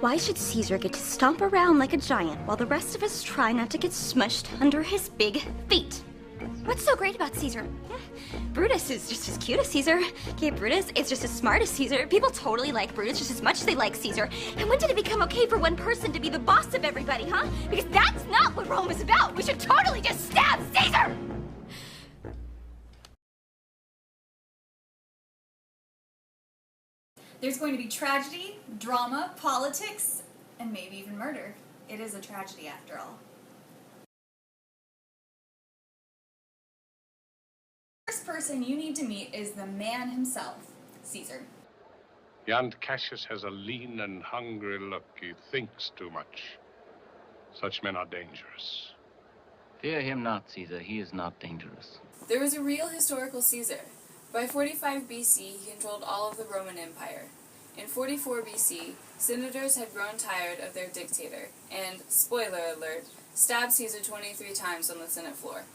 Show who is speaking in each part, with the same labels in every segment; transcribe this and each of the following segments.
Speaker 1: Why should Caesar get to stomp around like a giant while the rest of us try not to get smushed under his big feet? What's so great about Caesar? Brutus is just as cute as Caesar. Okay, Brutus is just as smart as Caesar. People totally like Brutus just as much as they like Caesar. And when did it become okay for one person to be the boss of everybody, huh? Because that's not what Rome is about. We should totally just stab Caesar!
Speaker 2: There's going to be tragedy, drama, politics, and maybe even murder. It is a tragedy after all. The first person you need to meet is the man himself, Caesar.
Speaker 3: Yond Cassius has a lean and hungry look. He thinks too much. Such men are dangerous.
Speaker 4: Fear him not, Caesar. He is not dangerous.
Speaker 5: There was a real historical Caesar. By 45 BC, he controlled all of the Roman Empire. In 44 BC, senators had grown tired of their dictator and, spoiler alert, stabbed Caesar 23 times on the Senate floor.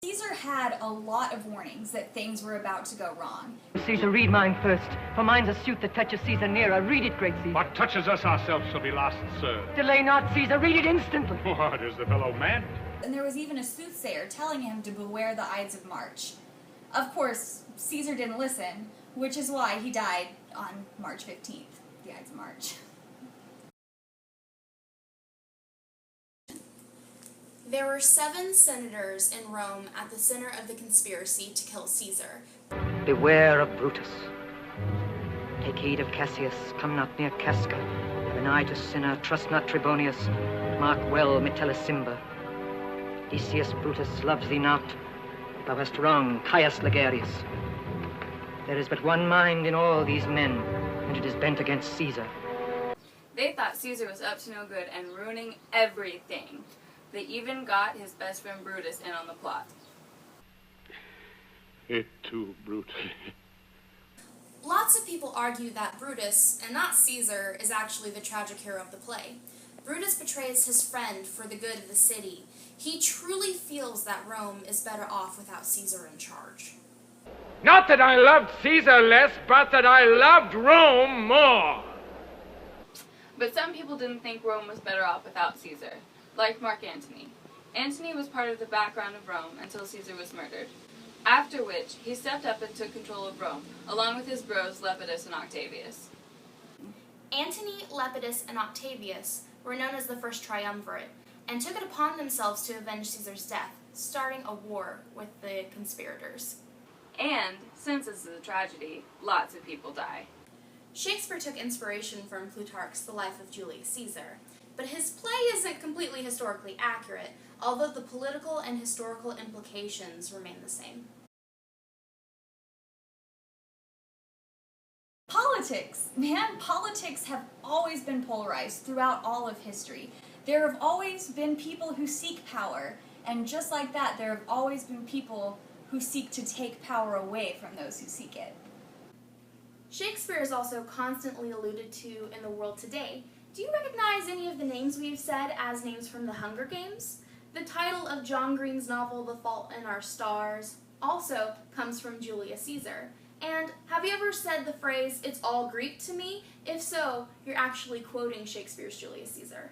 Speaker 2: Caesar had a lot of warnings that things were about to go wrong.
Speaker 6: Caesar, read mine first, for mine's a suit that touches Caesar nearer. Read it, great Caesar.
Speaker 3: What touches us ourselves shall be lost, sir.
Speaker 6: Delay not, Caesar. Read it instantly.
Speaker 3: What, is the fellow mad?
Speaker 2: And there was even a soothsayer telling him to beware the Ides of March. Of course, Caesar didn't listen, which is why he died on March 15th, the Ides of March.
Speaker 7: There were 7 senators in Rome at the center of the conspiracy to kill Caesar.
Speaker 6: Beware of Brutus. Take heed of Cassius. Come not near Casca. Have an eye to sinner. Trust not Trebonius. Mark well Metellus Decius Brutus loves thee not. Thou hast wrong Caius Ligarius. There is but one mind in all these men, and it is bent against Caesar.
Speaker 5: They thought Caesar was up to no good and ruining everything. They even got his best friend Brutus in on the plot.
Speaker 3: It too, Brutus.
Speaker 7: Lots of people argue that Brutus, and not Caesar, is actually the tragic hero of the play. Brutus betrays his friend for the good of the city. He truly feels that Rome is better off without Caesar in charge.
Speaker 8: Not that I loved Caesar less, but that I loved Rome more.
Speaker 5: But some people didn't think Rome was better off without Caesar, like Mark Antony. Antony was part of the background of Rome until Caesar was murdered, after which he stepped up and took control of Rome, along with his bros Lepidus and Octavius.
Speaker 7: Antony, Lepidus, and Octavius were known as the first triumvirate, and took it upon themselves to avenge Caesar's death, starting a war with the conspirators.
Speaker 5: And, since this is a tragedy, lots of people die.
Speaker 7: Shakespeare took inspiration from Plutarch's The Life of Julius Caesar, but his play isn't completely historically accurate, although the political and historical implications remain the same.
Speaker 2: Politics! Man, politics have always been polarized throughout all of history. There have always been people who seek power, and just like that, there have always been people who seek to take power away from those who seek it.
Speaker 7: Shakespeare is also constantly alluded to in the world today. Do you recognize any of the names we've said as names from the Hunger Games? The title of John Green's novel, The Fault in Our Stars, also comes from Julius Caesar. And have you ever said the phrase, "It's all Greek to me"? If so, you're actually quoting Shakespeare's Julius Caesar.